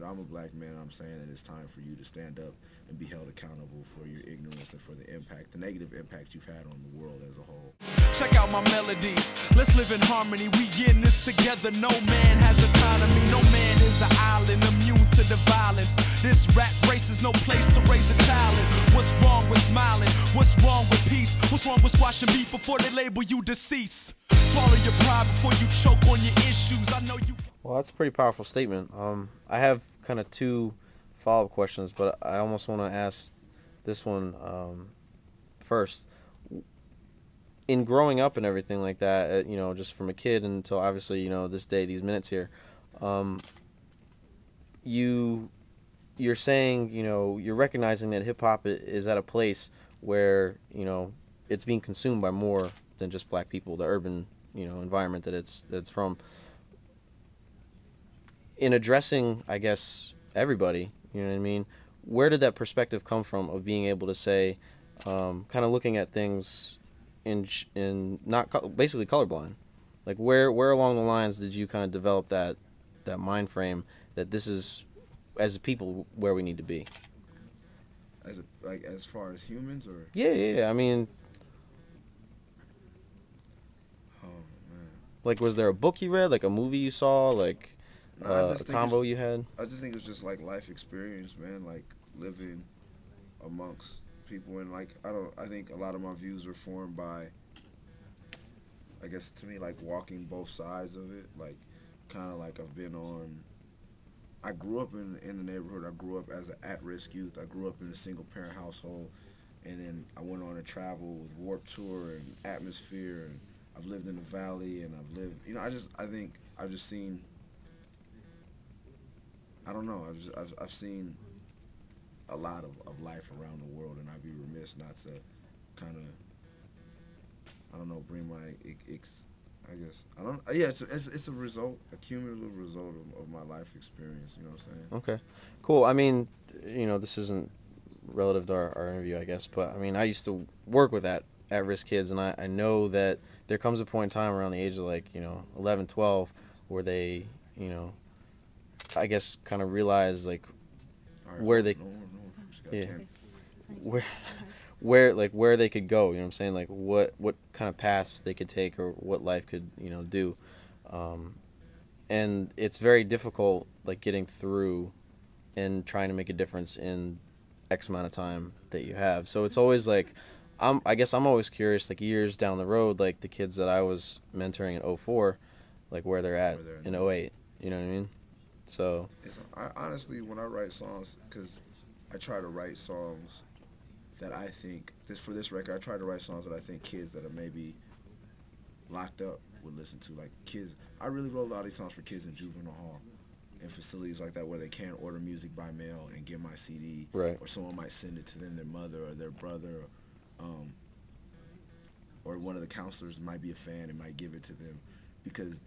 I'm a black man, and I'm saying that it's time for you to stand up and be held accountable for your ignorance and for the impact, the negative impact you've had on the world as a whole. Check out my melody. Let's live in harmony. We in this together. No man has autonomy. No man is an island immune to the violence. This rap race is no place to raise a talent. What's wrong with smiling? What's wrong with peace? What's wrong with squashing beef before they label you deceased? Swallow your pride before you choke on your issues. I know you. Well, that's a pretty powerful statement. I have kind of two follow-up questions, but I almost want to ask this one first. In growing up and everything like that, you know, just from a kid until obviously, you know, this day, these minutes here, you're saying, you know, you're recognizing that hip-hop is at a place where, you know, it's being consumed by more than just black people, the urban, you know, environment that it's from. In addressing, I guess, everybody, you know what I mean, where did that perspective come from of being able to say, kind of looking at things in not basically colorblind? Like where along the lines did you kind of develop that mind frame that this is, as a people, where we need to be? As far as humans, or? Yeah. I mean, oh man. Like, was there a book you read, like a movie you saw, like No, a combo you had? I just think it's just like life experience, man. Like living amongst people, and like I think a lot of my views were formed by, I guess to me, like walking both sides of it. Like kind of like I've been on. I grew up in the neighborhood. I grew up as an at-risk youth. I grew up in a single-parent household, and then I went on a travel with Warped Tour and Atmosphere, and I've lived in the Valley, and I've lived. You know, I think I've just seen. I don't know. I've seen a lot of life around the world, and I'd be remiss not to kind of, I don't know, bring my I guess I don't. Yeah, it's a result, a cumulative result of my life experience. You know what I'm saying? Okay, cool. I mean, you know, this isn't relative to our interview, I guess, but I mean, I used to work with at-risk kids, and I know that there comes a point in time around the age of, like, you know, 11, 12, where they, you know, I guess kind of realize, like, Right, where they, yeah, where they could go, you know what I'm saying, like what kind of paths they could take, or what life could, you know, do, and it's very difficult, like, getting through and trying to make a difference in X amount of time that you have. So it's always like, I guess I'm always curious, like years down the road, like the kids that I was mentoring in 04, like where they're at in 08, you know what I mean? So I honestly, when I write songs, because I try to write songs that I think, for this record, I try to write songs that I think kids that are maybe locked up would listen to. Like kids, I really wrote a lot of these songs for kids in juvenile hall and facilities like that, where they can't order music by mail and get my CD, right, or someone might send it to them, their mother or their brother, or one of the counselors might be a fan and might give it to them, because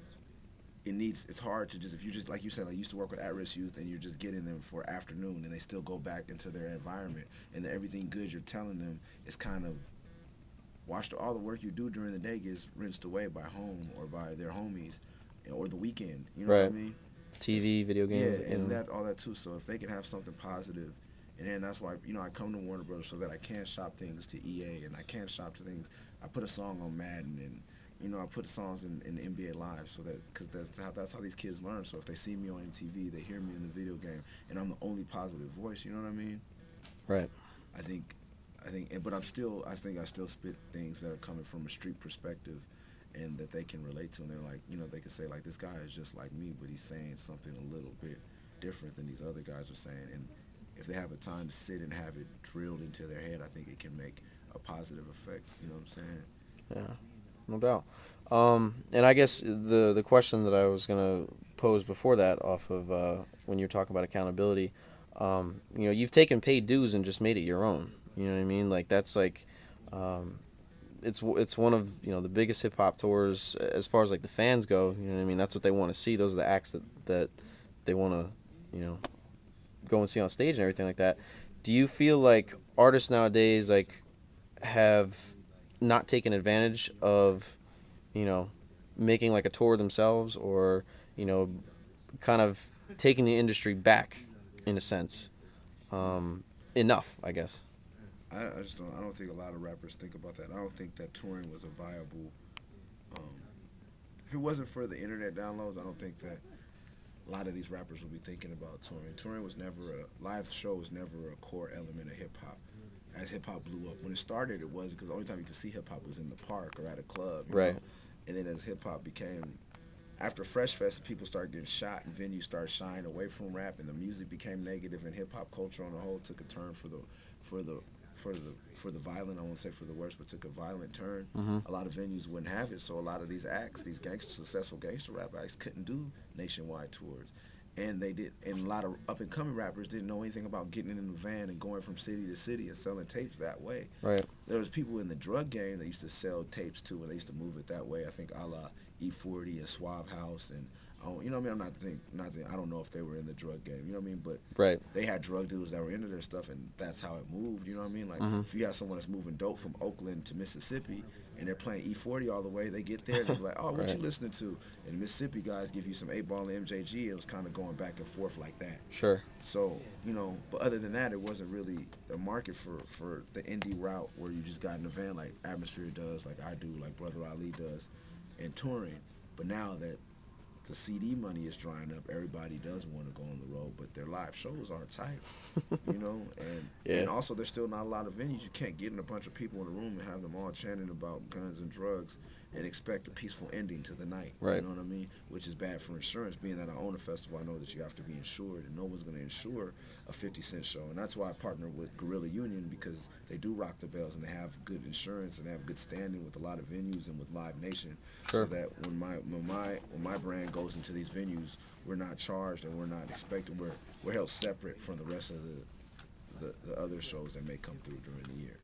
it's hard to just, if you just, like you said, like, you used to work with at-risk youth, and you're just getting them for afternoon, and they still go back into their environment, and everything good you're telling them is kind of washed. All the work you do during the day gets rinsed away by home or by their homies, or the weekend. You know, right, what I mean? TV, video games. Yeah, and all that too. So if they can have something positive, and then that's why, you know, I come to Warner Brothers so that I can't shop things to EA, and I can't shop to things. I put a song on Madden, and you know, I put songs in NBA Live, so that, because that's how these kids learn. So if they see me on MTV, they hear me in the video game, and I'm the only positive voice. You know what I mean? Right. I think, but I think I still spit things that are coming from a street perspective, and that they can relate to, and they're like, you know, they can say, like, this guy is just like me, but he's saying something a little bit different than these other guys are saying. And if they have a time to sit and have it drilled into their head, I think it can make a positive effect. You know what I'm saying? Yeah. No doubt. And I guess the question that I was going to pose before that, off of when you're talking about accountability, you know, you've taken paid dues and just made it your own. You know what I mean? Like, that's like, it's one of, you know, the biggest hip hop tours as far as like the fans go. You know what I mean? That's what they want to see. Those are the acts that they want to, you know, go and see on stage and everything like that. Do you feel like artists nowadays, like, have not taken advantage of, you know, making like a tour themselves, or, you know, kind of taking the industry back in a sense. Enough, I guess. I just don't. I don't think a lot of rappers think about that. I don't think that touring was a viable. If it wasn't for the internet downloads, I don't think that a lot of these rappers would be thinking about touring. Touring was never a live show. Was never a core element of hip hop. As hip hop blew up, when it started, it was because the only time you could see hip hop was in the park or at a club. Right. Know? And then as hip hop became, after Fresh Fest, people started getting shot and venues started shying away from rap, and the music became negative, and hip hop culture on the whole took a turn for the violent. I won't say for the worst, but took a violent turn. A lot of venues wouldn't have it, so a lot of these acts, these successful gangster rap acts, couldn't do nationwide tours. And they did, and a lot of up and coming rappers didn't know anything about getting in the van and going from city to city and selling tapes that way. Right. There was people in the drug game that used to sell tapes too, and they used to move it that way. I think a la E40 and Suave House, and you know what I mean. I'm not saying I don't know if they were in the drug game. You know what I mean, but Right. they had drug dealers that were into their stuff, and that's how it moved. You know what I mean? Like if you have someone that's moving dope from Oakland to Mississippi, and they're playing E40 all the way, they get there and they're like, oh, what Right. you listening to? And Mississippi guys give you some 8-Ball and MJG. It was kind of going back and forth like that. Sure. So, you know, but other than that, it wasn't really a market for the indie route where you just got in a van like Atmosphere does, like I do, like Brother Ali does, and touring. But now that the CD money is drying up, everybody does want to go on the road, but their live shows aren't tight, you know? And also there's still not a lot of venues. You can't get in a bunch of people in a room and have them all chanting about guns and drugs and expect a peaceful ending to the night. Right. You know what I mean? Which is bad for insurance. Being that I own a festival, I know that you have to be insured, and no one's going to insure a 50 Cent show. And that's why I partner with Guerrilla Union, because they do rock the bells and they have good insurance and they have good standing with a lot of venues and with Live Nation. Sure. So that when my brand goes into these venues, we're not charged and we're not expected. We're held separate from the rest of the other shows that may come through during the year.